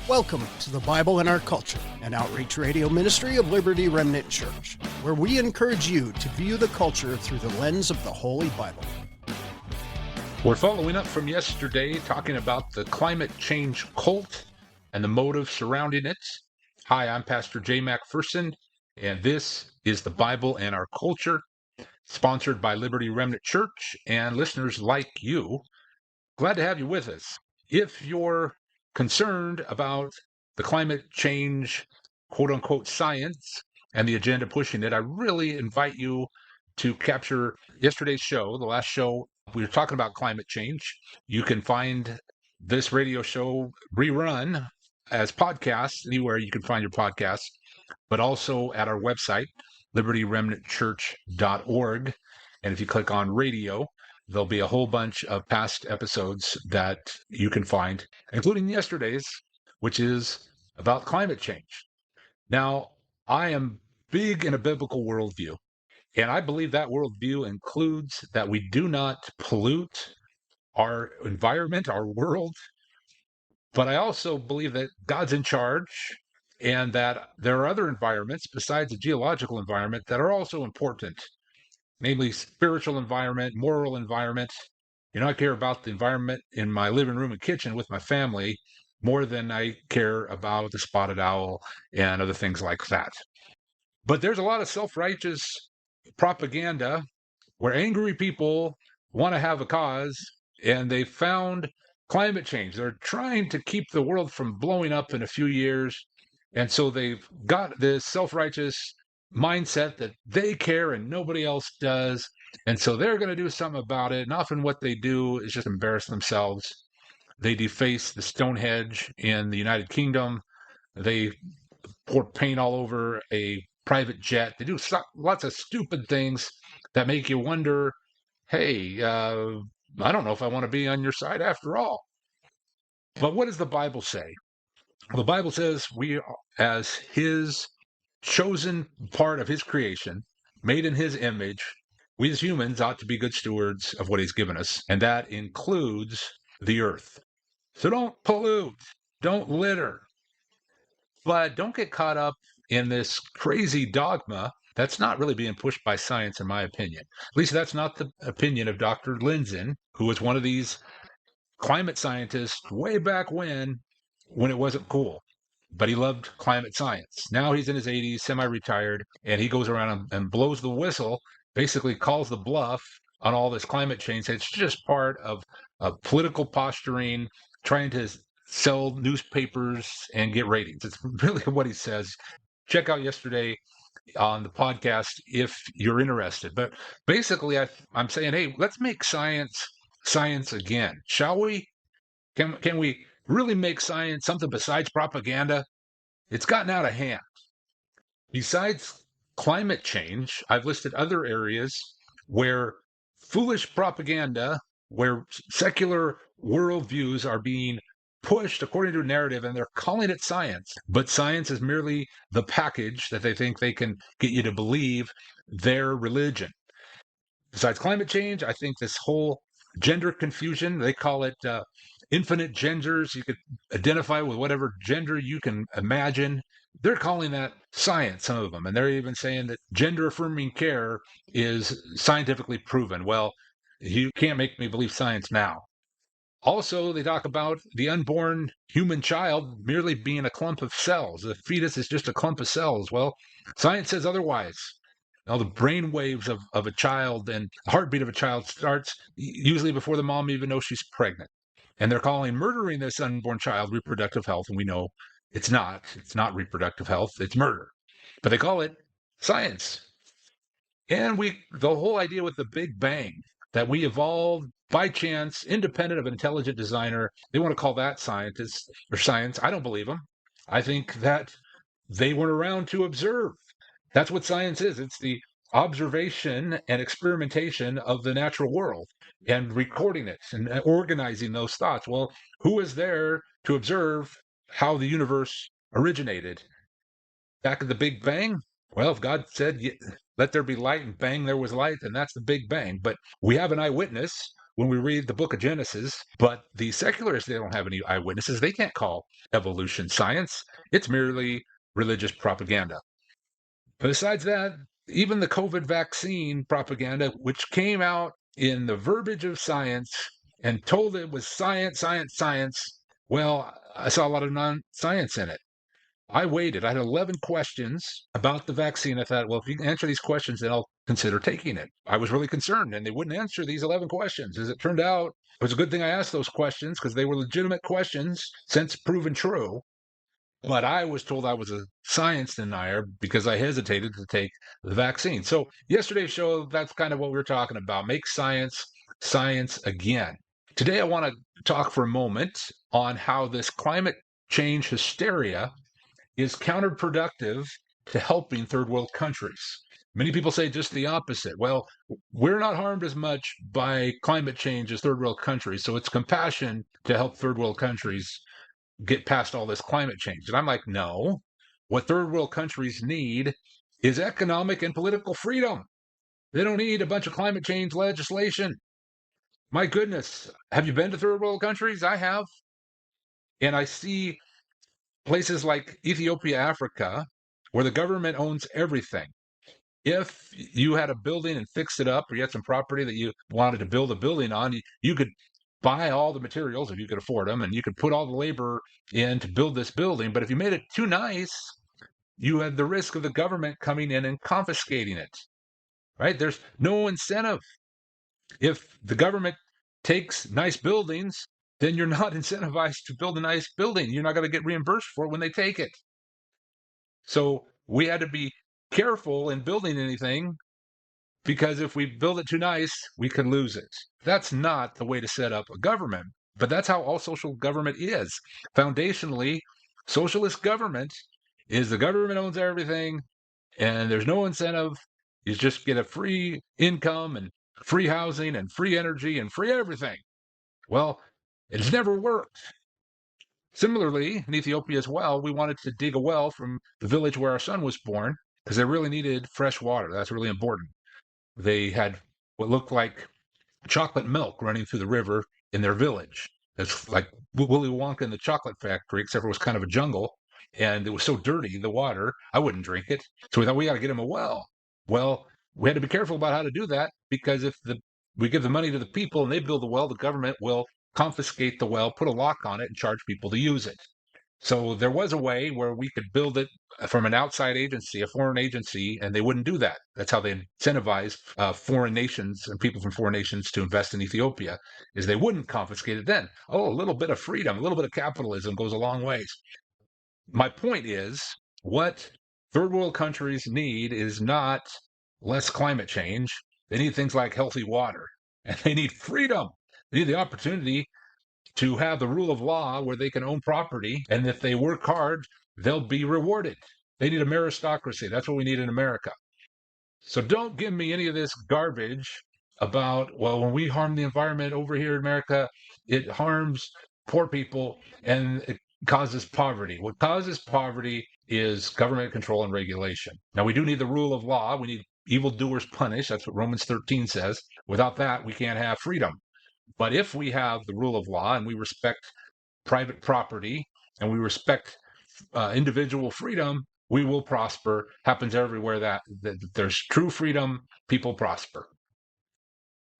Welcome to the Bible and Our Culture, an outreach radio ministry of Liberty Remnant Church, where we encourage you to view the culture through the lens of the Holy Bible. We're following up from yesterday, talking about the climate change cult and the motive surrounding it. Hi, I'm Pastor J. MacPherson, and this is the Bible and Our Culture, sponsored by Liberty Remnant Church and listeners like you. Glad to have you with us. If you're concerned about the climate change, quote unquote, science and the agenda pushing it, I really invite you to capture yesterday's show, the last show. We were talking about climate change. You can find this radio show rerun as podcasts anywhere you can find your podcasts, but also at our website, libertyremnantchurch.org. And if you click on radio, there'll be a whole bunch of past episodes that you can find, including yesterday's, which is about climate change. Now, I am big in a biblical worldview, and I believe that worldview includes that we do not pollute our environment, our world, but I also believe that God's in charge and that there are other environments besides the geological environment that are also important, namely spiritual environment, moral environment. I care about the environment in my living room and kitchen with my family more than I care about the spotted owl and other things like that. But there's a lot of self-righteous propaganda where angry people want to have a cause, and they found climate change. They're trying to keep the world from blowing up in a few years. And so they've got this self-righteous mindset that they care and nobody else does. And so they're going to do something about it. And often what they do is just embarrass themselves. They deface the Stonehenge in the United Kingdom. They pour paint all over a private jet. They do lots of stupid things that make you wonder, hey, I don't know if I want to be on your side after all. But what does the Bible say? The Bible says we, as his chosen part of his creation, made in his image, we as humans ought to be good stewards of what he's given us, and that includes the earth. So don't pollute, don't litter, but don't get caught up in this crazy dogma that's not really being pushed by science, in my opinion. At least that's not the opinion of Dr. Lindzen, who was one of these climate scientists way back when it wasn't cool. But he loved climate science. Now he's in his 80s, semi-retired, and he goes around and blows the whistle, basically calls the bluff on all this climate change. It's just part of political posturing, trying to sell newspapers and get ratings. It's really what he says. Check out yesterday on the podcast if you're interested. But basically, I'm saying, hey, let's make science again, shall we? Can we really make science something besides propaganda? It's gotten out of hand. Besides climate change, I've listed other areas where foolish propaganda, where secular worldviews are being pushed according to a narrative, and they're calling it science. But science is merely the package that they think they can get you to believe their religion. Besides climate change, I think this whole gender confusion, they call it infinite genders. You could identify with whatever gender you can imagine. They're calling that science, some of them. And they're even saying that gender affirming care is scientifically proven. Well, you can't make me believe science now. Also, they talk about the unborn human child merely being a clump of cells. The fetus is just a clump of cells. Well, science says otherwise. Now, the brain waves of a child and the heartbeat of a child starts usually before the mom even knows she's pregnant. And they're calling murdering this unborn child reproductive health. And we know it's not. It's not reproductive health. It's murder. But they call it science. And the whole idea with the Big Bang, that we evolved by chance, independent of an intelligent designer, they want to call that scientists or science. I don't believe them. I think that they weren't around to observe. That's what science is. It's the observation and experimentation of the natural world and recording it and organizing those thoughts. Well, who is there to observe how the universe originated? Back at the Big Bang? Well, if God said, let there be light, and bang, there was light, then that's the Big Bang. But we have an eyewitness when we read the book of Genesis, but the secularists, they don't have any eyewitnesses. They can't call evolution science. It's merely religious propaganda. Besides that, even the COVID vaccine propaganda, which came out in the verbiage of science and told it was science, science, science, well, I saw a lot of non-science in it. I waited. I had 11 questions about the vaccine. I thought, well, if you can answer these questions, then I'll consider taking it. I was really concerned, and they wouldn't answer these 11 questions. As it turned out, it was a good thing I asked those questions because they were legitimate questions, since proven true. But I was told I was a science denier because I hesitated to take the vaccine. So yesterday's show, that's kind of what we were talking about. Make science science again. Today, I want to talk for a moment on how this climate change hysteria is counterproductive to helping third world countries. Many people say just the opposite. Well, we're not harmed as much by climate change as third world countries, so it's compassion to help third world countries get past all this climate change. And I'm like, no. What third world countries need is economic and political freedom. They don't need a bunch of climate change legislation. My goodness, have you been to third world countries? I have. And I see places like Ethiopia, Africa, where the government owns everything. If you had a building and fixed it up, or you had some property that you wanted to build a building on, you could buy all the materials if you could afford them, and you could put all the labor in to build this building. But if you made it too nice, you had the risk of the government coming in and confiscating it, right? There's no incentive. If the government takes nice buildings, then you're not incentivized to build a nice building. You're not going to get reimbursed for it when they take it. So we had to be careful in building anything, because if we build it too nice, we can lose it. That's not the way to set up a government, but that's how all social government is. Foundationally, socialist government is the government owns everything, and there's no incentive. You just get a free income and free housing and free energy and free everything. Well, it's never worked. Similarly, in Ethiopia as well, we wanted to dig a well from the village where our son was born because they really needed fresh water. That's really important. They had what looked like chocolate milk running through the river in their village. It's like Willy Wonka in the chocolate factory, except it was kind of a jungle. And it was so dirty, the water, I wouldn't drink it. So we thought we got to get him a well. Well, we had to be careful about how to do that, because if we give the money to the people and they build the well, the government will confiscate the well, put a lock on it, and charge people to use it. So there was a way where we could build it from an outside agency, a foreign agency, and they wouldn't do that. That's how they incentivize foreign nations and people from foreign nations to invest in Ethiopia, is they wouldn't confiscate it then. Oh, a little bit of freedom, a little bit of capitalism goes a long ways. My point is, what third world countries need is not less climate change. They need things like healthy water, and they need freedom. They need the opportunity to have the rule of law where they can own property, and if they work hard, they'll be rewarded. They need a meritocracy. That's what we need in America. So don't give me any of this garbage about, well, when we harm the environment over here in America, it harms poor people and it causes poverty. What causes poverty is government control and regulation. Now, we do need the rule of law. We need evildoers punished. That's what Romans 13 says. Without that, we can't have freedom. But if we have the rule of law and we respect private property and we respect individual freedom, we will prosper. Happens everywhere that there's true freedom, people prosper.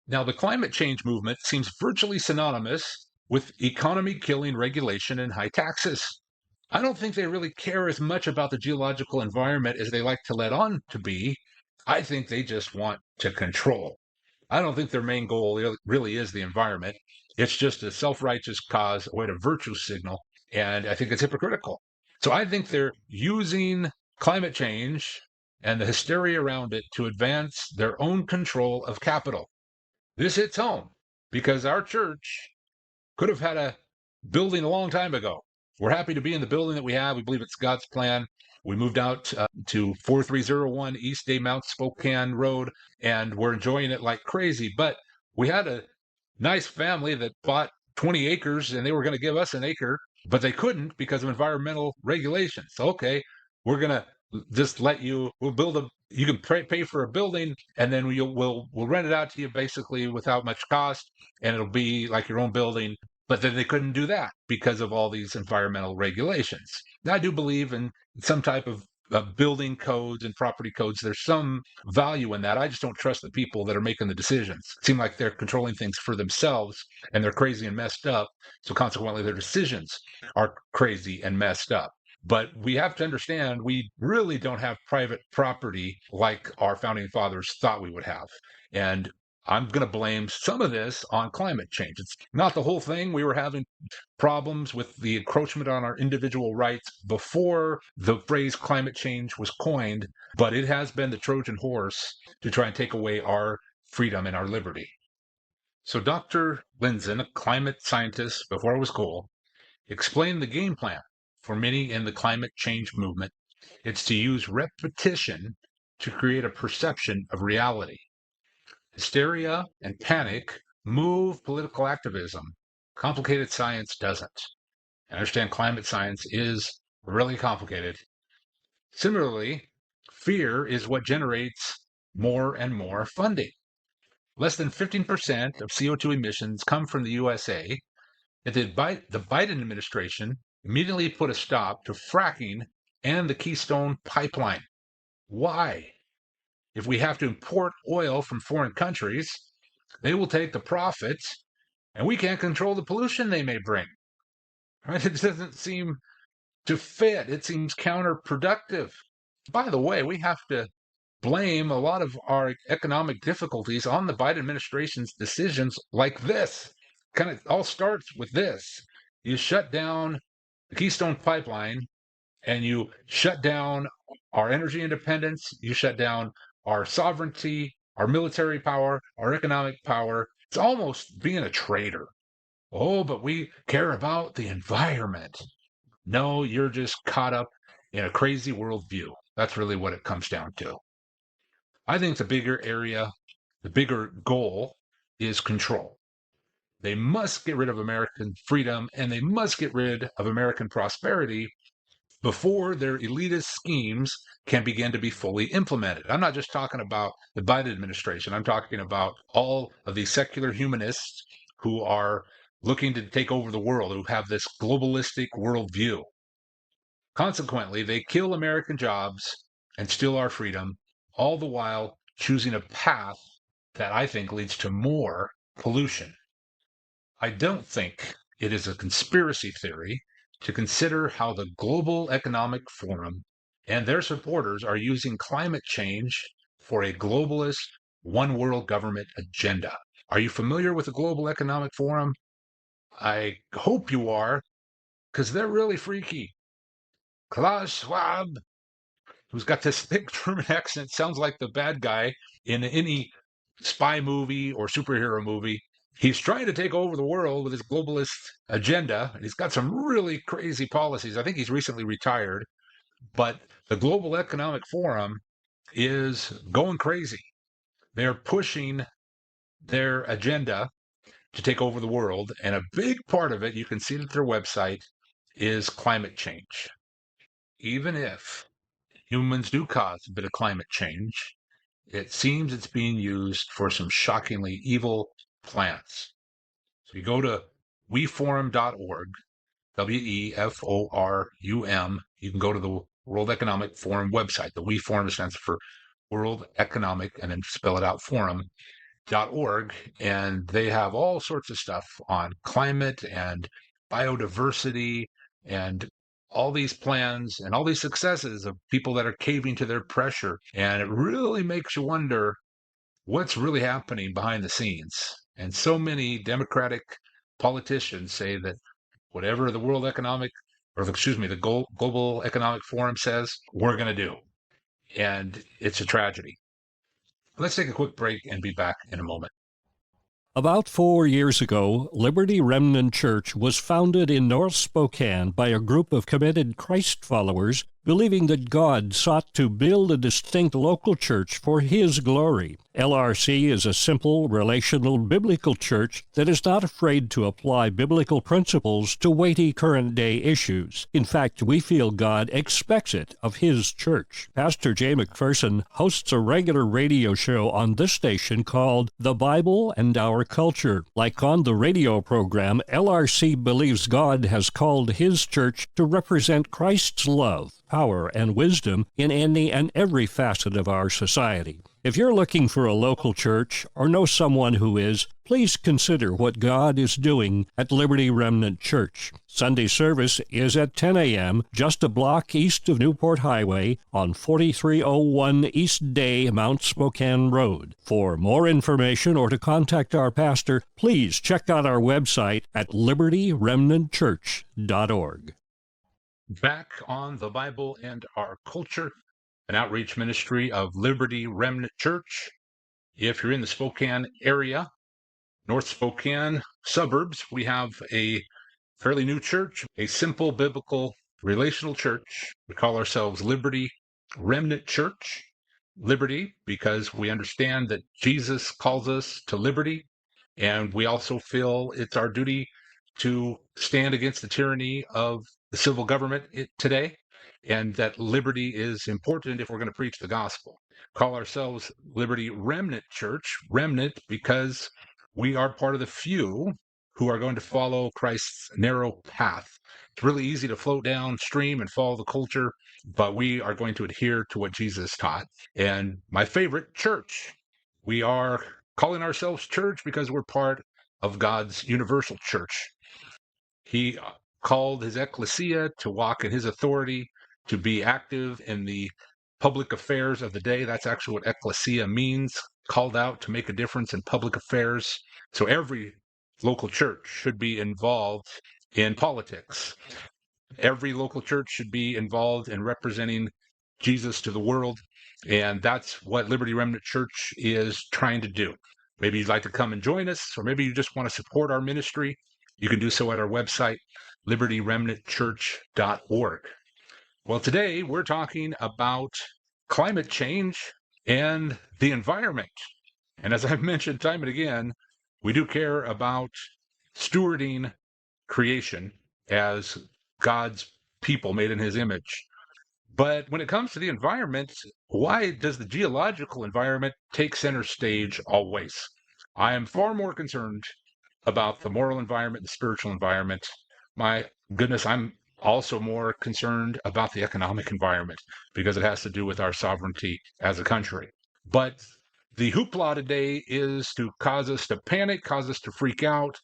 Now, the climate change movement seems virtually synonymous with economy killing regulation and high taxes. I don't think they really care as much about the geological environment as they like to let on to be. I think they just want to control. I don't think their main goal really is the environment. It's just a self-righteous cause, a way to virtue signal, and I think it's hypocritical. So I think they're using climate change and the hysteria around it to advance their own control of capital. This hits home because our church could have had a building a long time ago. We're happy to be in the building that we have. We believe it's God's plan. We moved out to 4301 East Day Mount Spokane Road, and we're enjoying it like crazy. But we had a nice family that bought 20 acres, and they were going to give us an acre, but they couldn't because of environmental regulations. So, okay, we're going to just we'll build you can pay for a building, and then we'll rent it out to you basically without much cost, and it'll be like your own building. But then they couldn't do that because of all these environmental regulations. Now, I do believe in some type of building codes and property codes. There's some value in that. I just don't trust the people that are making the decisions. It seems like they're controlling things for themselves, and they're crazy and messed up. So consequently, their decisions are crazy and messed up. But we have to understand we really don't have private property like our founding fathers thought we would have. And I'm going to blame some of this on climate change. It's not the whole thing. We were having problems with the encroachment on our individual rights before the phrase climate change was coined, but it has been the Trojan horse to try and take away our freedom and our liberty. So Dr. Lindzen, a climate scientist before it was cool, explained the game plan for many in the climate change movement. It's to use repetition to create a perception of reality. Hysteria and panic move political activism. Complicated science doesn't. I understand climate science is really complicated. Similarly, fear is what generates more and more funding. Less than 15% of CO2 emissions come from the USA. The Biden administration immediately put a stop to fracking and the Keystone Pipeline. Why? If we have to import oil from foreign countries, they will take the profits, and we can't control the pollution they may bring. Right? It doesn't seem to fit. It seems counterproductive. By the way, we have to blame a lot of our economic difficulties on the Biden administration's decisions like this. Kind of all starts with this. You shut down the Keystone Pipeline, and you shut down our energy independence, you shut down our sovereignty, our military power, our economic power. It's almost being a traitor. Oh, but we care about the environment. No, you're just caught up in a crazy worldview. That's really what it comes down to. I think the bigger area, the bigger goal is control. They must get rid of American freedom, and they must get rid of American prosperity before their elitist schemes can begin to be fully implemented. I'm not just talking about the Biden administration. I'm talking about all of these secular humanists who are looking to take over the world, who have this globalistic worldview. Consequently, they kill American jobs and steal our freedom, all the while choosing a path that I think leads to more pollution. I don't think it is a conspiracy theory to consider how the Global Economic Forum and their supporters are using climate change for a globalist, one world government agenda. Are you familiar with the Global Economic Forum? I hope you are, because they're really freaky. Klaus Schwab, who's got this thick German accent, sounds like the bad guy in any spy movie or superhero movie. He's trying to take over the world with his globalist agenda, and he's got some really crazy policies. I think he's recently retired, but the Global Economic Forum is going crazy. They're pushing their agenda to take over the world, and a big part of it, you can see it at their website, is climate change. Even if humans do cause a bit of climate change, it seems it's being used for some shockingly evil plans. So you go to weforum.org, WEFORUM. You can go to the World Economic Forum website. The We Forum stands for World Economic, and then spell it out, forum.org. And they have all sorts of stuff on climate and biodiversity and all these plans and all these successes of people that are caving to their pressure. And it really makes you wonder what's really happening behind the scenes. And so many Democratic politicians say that whatever the Global Economic Forum says, we're going to do. And it's a tragedy. Let's take a quick break and be back in a moment. About 4 years ago, Liberty Remnant Church was founded in North Spokane by a group of committed Christ followers believing that God sought to build a distinct local church for His glory. LRC is a simple, relational, biblical church that is not afraid to apply biblical principles to weighty current-day issues. In fact, we feel God expects it of His church. Pastor Jay McPherson hosts a regular radio show on this station called The Bible and Our Culture. Like on the radio program, LRC believes God has called His church to represent Christ's love, power, and wisdom in any and every facet of our society. If you're looking for a local church or know someone who is, please consider what God is doing at Liberty Remnant Church. Sunday service is at 10 a.m., just a block east of Newport Highway on 4301 East Day, Mount Spokane Road. For more information or to contact our pastor, please check out our website at libertyremnantchurch.org. Back on the Bible and Our Culture, an outreach ministry of Liberty Remnant Church. If you're in the Spokane area, North Spokane suburbs, we have a fairly new church, a simple biblical relational church. We call ourselves Liberty Remnant Church. Liberty because we understand that Jesus calls us to liberty, and we also feel it's our duty to stand against the tyranny of the civil government today, and that liberty is important if we're going to preach the gospel. Call ourselves Liberty Remnant Church, remnant because we are part of the few who are going to follow Christ's narrow path. It's really easy to float downstream and follow the culture, but we are going to adhere to what Jesus taught. And my favorite, church. We are calling ourselves church because we're part of God's universal church. He called his ecclesia to walk in his authority, to be active in the public affairs of the day. That's actually what ecclesia means, called out to make a difference in public affairs. So every local church should be involved in politics. Every local church should be involved in representing Jesus to the world. And that's what Liberty Remnant Church is trying to do. Maybe you'd like to come and join us, or maybe you just want to support our ministry. You can do so at our website, libertyremnantchurch.org. Well, today we're talking about climate change and the environment. And as I've mentioned time and again, we do care about stewarding creation as God's people made in his image. But when it comes to the environment, why does the geological environment take center stage always? I am far more concerned about the moral environment, the spiritual environment. My goodness, I'm also more concerned about the economic environment because it has to do with our sovereignty as a country. But the hoopla today is to cause us to panic, cause us to freak out,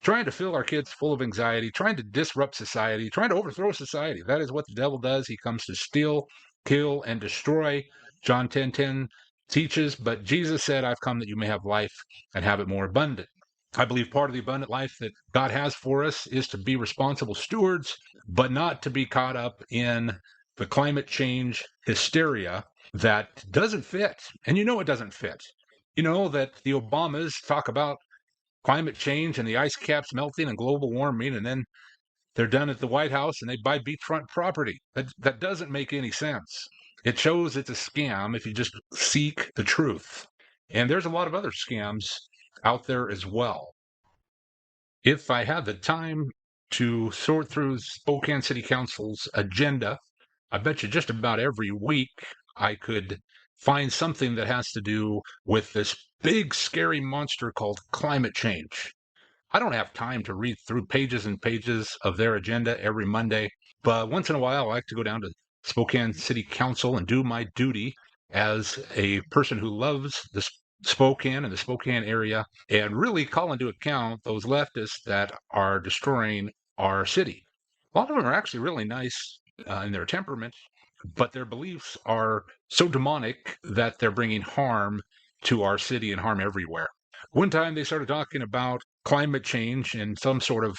trying to fill our kids full of anxiety, trying to disrupt society, trying to overthrow society. That is what the devil does. He comes to steal, kill, and destroy. John 10:10 teaches, but Jesus said, I've come that you may have life and have it more abundant. I believe part of the abundant life that God has for us is to be responsible stewards, but not to be caught up in the climate change hysteria that doesn't fit. And you know it doesn't fit. You know that the Obamas talk about climate change and the ice caps melting and global warming, and then they're done at the White House and they buy beachfront property. That doesn't make any sense. It shows it's a scam if you just seek the truth. And there's a lot of other scams out there as well. If I had the time to sort through Spokane City Council's agenda, I bet you just about every week I could find something that has to do with this big, scary monster called climate change. I don't have time to read through pages and pages of their agenda every Monday, but once in a while I like to go down to Spokane City Council and do my duty as a person who loves the Spokane and the Spokane area and really call into account those leftists that are destroying our city. A lot of them are actually really nice in their temperament, but their beliefs are so demonic that they're bringing harm to our city and harm everywhere. One time they started talking about climate change and some sort of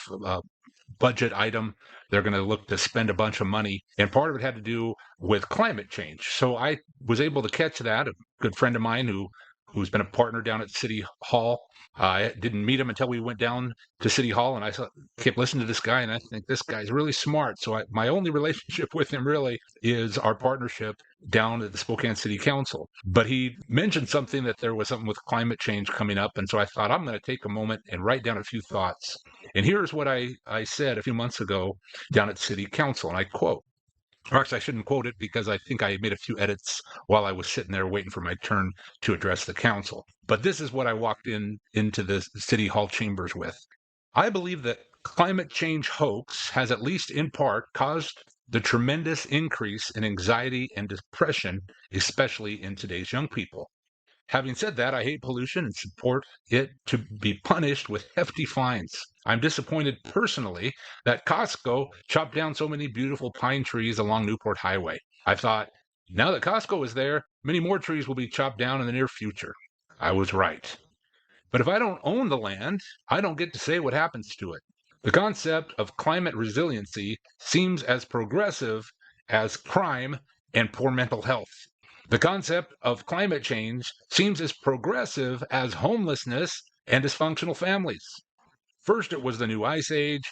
budget item. They're going to look to spend a bunch of money, and part of it had to do with climate change. So I was able to catch that. A good friend of mine who who's been a partner down at City Hall. I didn't meet him until we went down to City Hall, and kept listening to this guy, and I think this guy's really smart. So my only relationship with him really is our partnership down at the Spokane City Council. But he mentioned something that there was something with climate change coming up, and so I thought I'm going to take a moment and write down a few thoughts. And here's what I said a few months ago down at City Council, and I quote. Or actually, I shouldn't quote it because I think I made a few edits while I was sitting there waiting for my turn to address the council. But this is what I walked into the City Hall chambers with. I believe that climate change hoax has, at least in part, caused the tremendous increase in anxiety and depression, especially in today's young people. Having said that, I hate pollution and support it to be punished with hefty fines. I'm disappointed personally that Costco chopped down so many beautiful pine trees along Newport Highway. I thought, now that Costco is there, many more trees will be chopped down in the near future. I was right. But if I don't own the land, I don't get to say what happens to it. The concept of climate resiliency seems as progressive as crime and poor mental health. The concept of climate change seems as progressive as homelessness and dysfunctional families. First, it was the new ice age,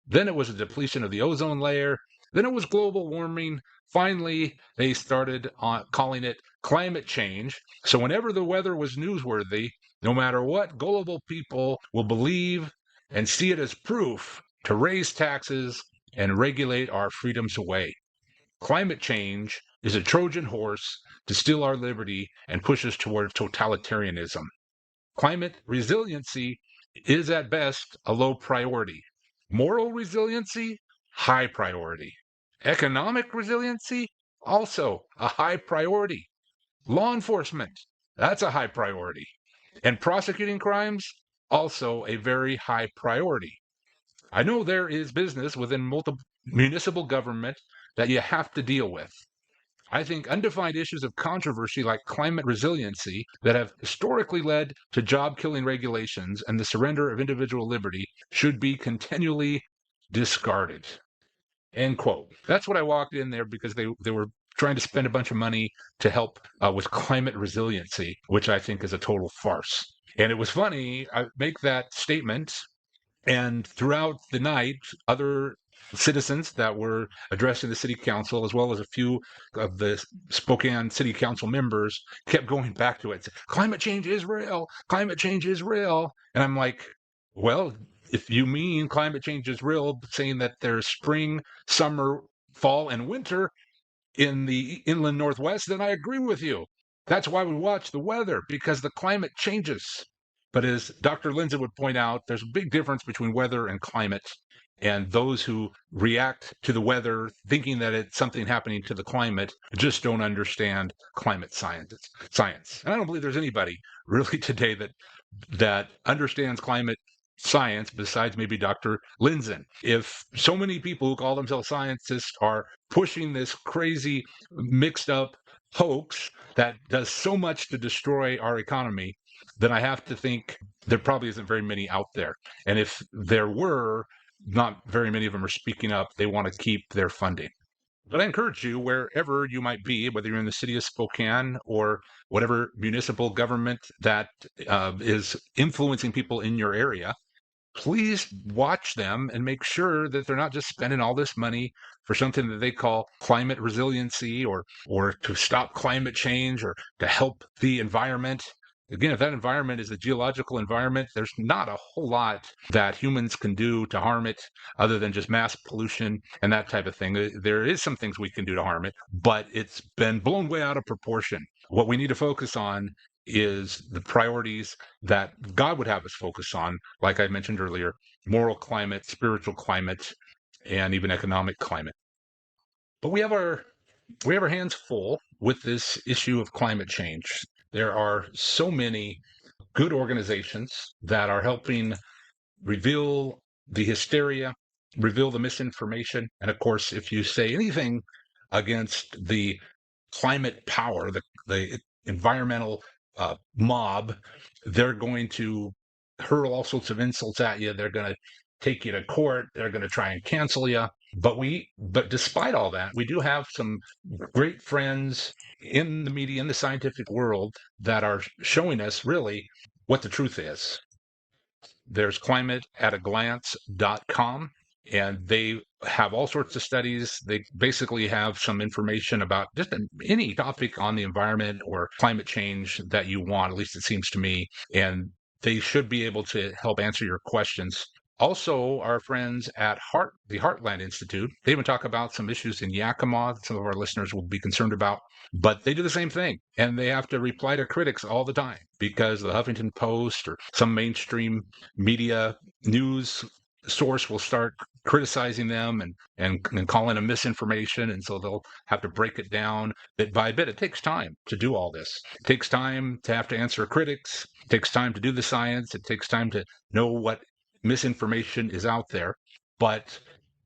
then it was a depletion of the ozone layer, then it was global warming. Finally, they started calling it climate change. So whenever the weather was newsworthy, no matter what, gullible people will believe and see it as proof to raise taxes and regulate our freedoms away. Climate change is a Trojan horse to steal our liberty and push us toward totalitarianism. Climate resiliency is at best a low priority. Moral resiliency, high priority. Economic resiliency, also a high priority. Law enforcement, that's a high priority. And prosecuting crimes, also a very high priority. I know there is business within multiple municipal government that you have to deal with. I think undefined issues of controversy like climate resiliency that have historically led to job-killing regulations and the surrender of individual liberty should be continually discarded. End quote. That's what I walked in there because they were trying to spend a bunch of money to help with climate resiliency, which I think is a total farce. And it was funny, I make that statement, and throughout the night, other citizens that were addressing the city council, as well as a few of the Spokane City Council members, kept going back to it. Climate change is real. Climate change is real. And I'm like, well, if you mean climate change is real, saying that there's spring, summer, fall, and winter in the inland Northwest, then I agree with you. That's why we watch the weather, because the climate changes. But as Dr. Lindsay would point out, there's a big difference between weather and climate. And those who react to the weather thinking that it's something happening to the climate just don't understand climate science. And I don't believe there's anybody really today that understands climate science besides maybe Dr. Lindsay. If so many people who call themselves scientists are pushing this crazy mixed up hoax that does so much to destroy our economy, then I have to think there probably isn't very many out there. And if there were, not very many of them are speaking up. They want to keep their funding. But I encourage you, wherever you might be, whether you're in the city of Spokane or whatever municipal government that is influencing people in your area, please watch them and make sure that they're not just spending all this money for something that they call climate resiliency or to stop climate change or to help the environment. Again, if that environment is a geological environment, there's not a whole lot that humans can do to harm it other than just mass pollution and that type of thing. There is some things we can do to harm it, but it's been blown way out of proportion. What we need to focus on is the priorities that God would have us focus on, like I mentioned earlier, moral climate, spiritual climate, and even economic climate. But we have our hands full with this issue of climate change. There are so many good organizations that are helping reveal the hysteria, reveal the misinformation. And of course, if you say anything against the climate power, the environmental mob, they're going to hurl all sorts of insults at you. They're going to take you to court. They're going to try and cancel you. But despite all that, we do have some great friends in the media, in the scientific world, that are showing us really what the truth is. There's climateataglance.com, and they have all sorts of studies. They basically have some information about just any topic on the environment or climate change that you want, at least it seems to me. And they should be able to help answer your questions. Also, our friends at the Heartland Institute, they even talk about some issues in Yakima that some of our listeners will be concerned about, but they do the same thing. And they have to reply to critics all the time because the Huffington Post or some mainstream media news source will start criticizing them and calling them misinformation. And so they'll have to break it down bit by bit. It takes time to do all this. It takes time to have to answer critics. It takes time to do the science. It takes time to know what misinformation is out there. But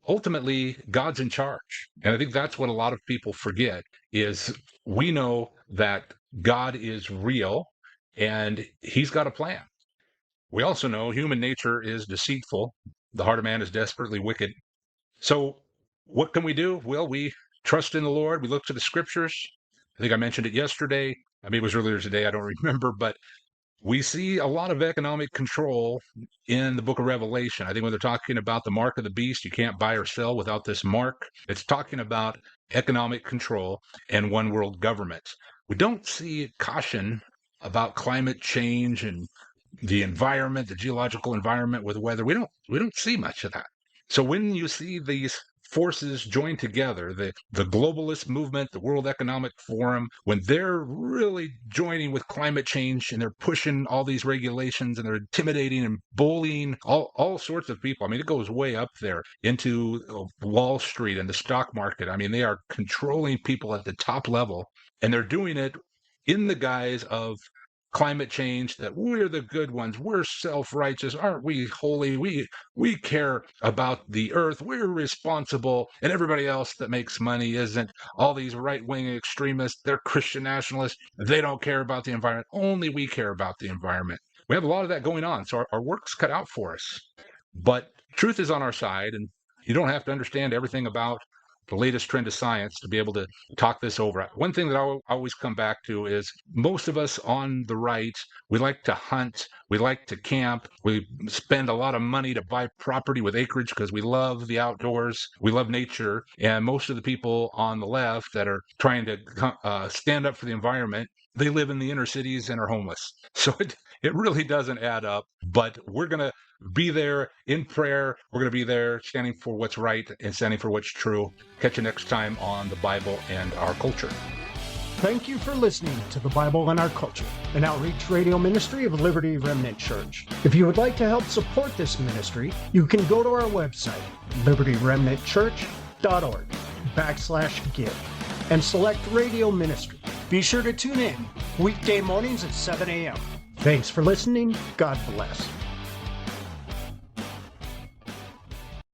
ultimately, God's in charge. And I think that's what a lot of people forget is we know that God is real and he's got a plan. We also know human nature is deceitful. The heart of man is desperately wicked. So what can we do? Well, we trust in the Lord. We look to the scriptures. I think I mentioned it yesterday. I mean, it was earlier today. I don't remember, but we see a lot of economic control in the book of Revelation. I think when they're talking about the mark of the beast, you can't buy or sell without this mark. It's talking about economic control and one world government. We don't see caution about climate change and the environment, the geological environment with weather. We don't see much of that. So when you see these forces join together, the globalist movement, the World Economic Forum, when they're really joining with climate change and they're pushing all these regulations and they're intimidating and bullying all sorts of people. I mean, it goes way up there into Wall Street and the stock market. I mean, they are controlling people at the top level, and they're doing it in the guise of climate change, that we're the good ones, we're self-righteous, aren't we holy, we care about the earth, we're responsible, and everybody else that makes money isn't. All these right-wing extremists, they're Christian nationalists, they don't care about the environment, only we care about the environment. We have a lot of that going on, so our work's cut out for us. But truth is on our side, and you don't have to understand everything about the latest trend of science to be able to talk this over. One thing that I always come back to is most of us on the right, we like to hunt, we like to camp, we spend a lot of money to buy property with acreage because we love the outdoors, we love nature. And most of the people on the left that are trying to stand up for the environment, they live in the inner cities and are homeless. So it really doesn't add up, but we're going to be there in prayer. We're going to be there standing for what's right and standing for what's true. Catch you next time on The Bible and Our Culture. Thank you for listening to The Bible and Our Culture, an outreach radio ministry of Liberty Remnant Church. If you would like to help support this ministry, you can go to our website, libertyremnantchurch.org/give, and select Radio Ministry. Be sure to tune in weekday mornings at 7 a.m. Thanks for listening. God bless.